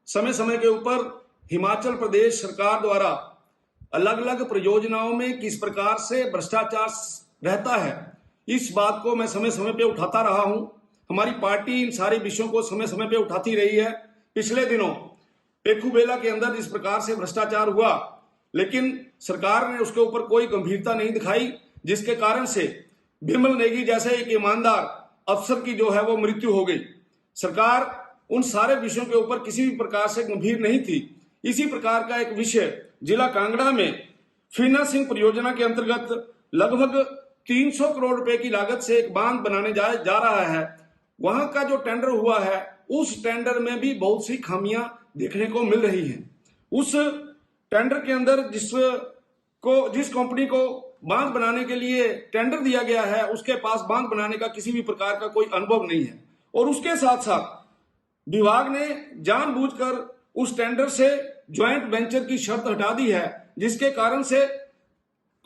समय समय के ऊपर हिमाचल प्रदेश सरकार द्वारा अलग अलग परियोजनाओं में किस प्रकार से भ्रष्टाचार रहता है, इस बात को मैं समय समय पे उठाता रहा हूं। हमारी पार्टी इन सारे विषयों को समय समय पे उठाती रही है। पिछले दिनों पेखूबेला के अंदर इस प्रकार से भ्रष्टाचार हुआ, लेकिन सरकार ने उसके ऊपर कोई गंभीरता नहीं दिखाई, जिसके कारण से बिमल नेगी जैसे एक ईमानदार अफसर की जो है वो मृत्यु हो गई। सरकार उन सारे विषयों के ऊपर किसी भी प्रकार से गंभीर नहीं थी। इसी प्रकार का एक विषय जिला कांगड़ा में फिनांसिंग परियोजना के अंतर्गत लगभग 300 करोड़ रुपए की लागत से एक बांध बनाने जा रहा है। वहां का जो टेंडर हुआ है, उस टेंडर में भी बहुत सी खामियां देखने को मिल रही हैं। उस टेंडर के अंदर जिस कंपनी को बांध बनाने के लिए टेंडर दिया गया है, उसके पास बांध बनाने का किसी भी प्रकार का कोई अनुभव नहीं है। और उसके साथ साथ विभाग ने जानबूझकर उस टेंडर से ज्वाइंट वेंचर की शर्त हटा दी है, जिसके कारण से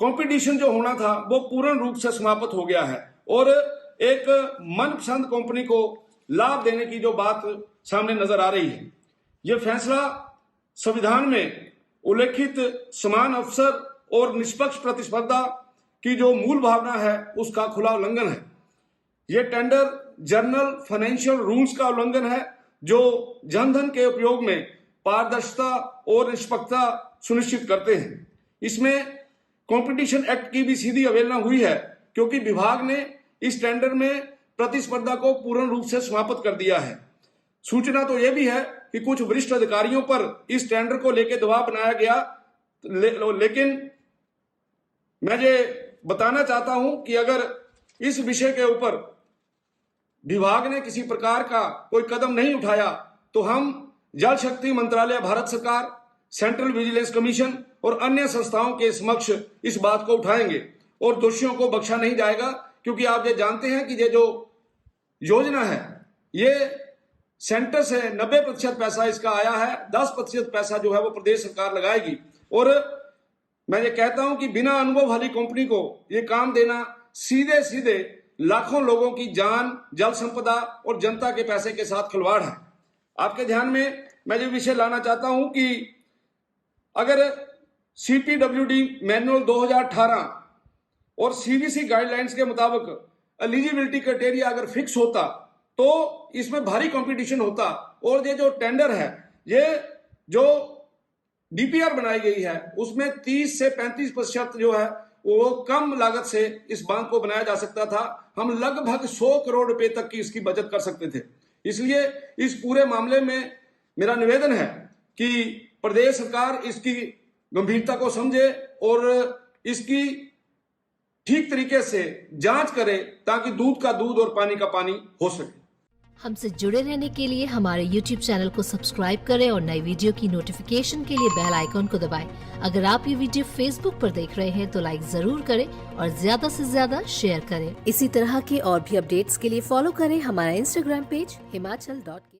कंपटीशन जो होना था वो पूर्ण रूप से समाप्त हो गया है और एक मनपसंद कंपनी को लाभ देने की जो बात सामने नजर आ रही है। यह फैसला संविधान में उल्लेखित समान अवसर और निष्पक्ष प्रतिस्पर्धा की जो मूल भावना है, उसका खुला उल्लंघन है। यह टेंडर जनरल फाइनेंशियल रूल्स का उल्लंघन है, जो जनधन के उपयोग में पारदर्शिता और निष्पक्षता सुनिश्चित करते हैं। इसमें कंपटीशन एक्ट की भी सीधी अवहेलना हुई है, क्योंकि विभाग ने इस टेंडर में प्रतिस्पर्धा को पूर्ण रूप से समाप्त कर दिया है। सूचना तो यह भी है कि कुछ वरिष्ठ अधिकारियों पर इस टेंडर को लेकर दबाव बनाया गया, लेकिन मैं ये बताना चाहता हूं कि अगर इस विषय के ऊपर विभाग ने किसी प्रकार का कोई कदम नहीं उठाया तो हम जल शक्ति मंत्रालय, भारत सरकार, सेंट्रल विजिलेंस कमीशन और अन्य संस्थाओं के समक्ष इस बात को उठाएंगे और दोषियों को बख्शा नहीं जाएगा। क्योंकि आप ये जानते हैं कि ये जो योजना है, ये सेंटर से 90% पैसा इसका आया है, 10% पैसा जो है वो प्रदेश सरकार लगाएगी। और मैं ये कहता हूं कि बिना अनुभव वाली कंपनी को ये काम देना सीधे सीधे लाखों लोगों की जान, जल संपदा और जनता के पैसे के साथ खिलवाड़ है। आपके ध्यान में मैं ये विषय लाना चाहता हूं कि अगर CPWD मैनुअल 2018 और CBC गाइडलाइंस के मुताबिक एलिजिबिलिटी क्राइटेरिया अगर फिक्स होता तो इसमें भारी कंपटीशन होता और ये जो टेंडर है, ये जो DPR बनाई गई है, उसमें 30 से 35% जो है वो कम लागत से इस बांध को बनाया जा सकता था। हम लगभग 100 करोड़ रुपए तक की इसकी बचत कर सकते थे। इसलिए इस पूरे मामले में मेरा निवेदन है कि प्रदेश सरकार इसकी गंभीरता को समझे और इसकी ठीक तरीके से जांच करे, ताकि दूध का दूध और पानी का पानी हो सके। हमसे जुड़े रहने के लिए हमारे YouTube चैनल को सब्सक्राइब करें और नई वीडियो की नोटिफिकेशन के लिए बेल आइकॉन को दबाएं। अगर आप ये वीडियो Facebook पर देख रहे हैं तो लाइक जरूर करें और ज्यादा से ज्यादा शेयर करें। इसी तरह के और भी अपडेट्स के लिए फॉलो करें हमारा Instagram पेज himachal.ke।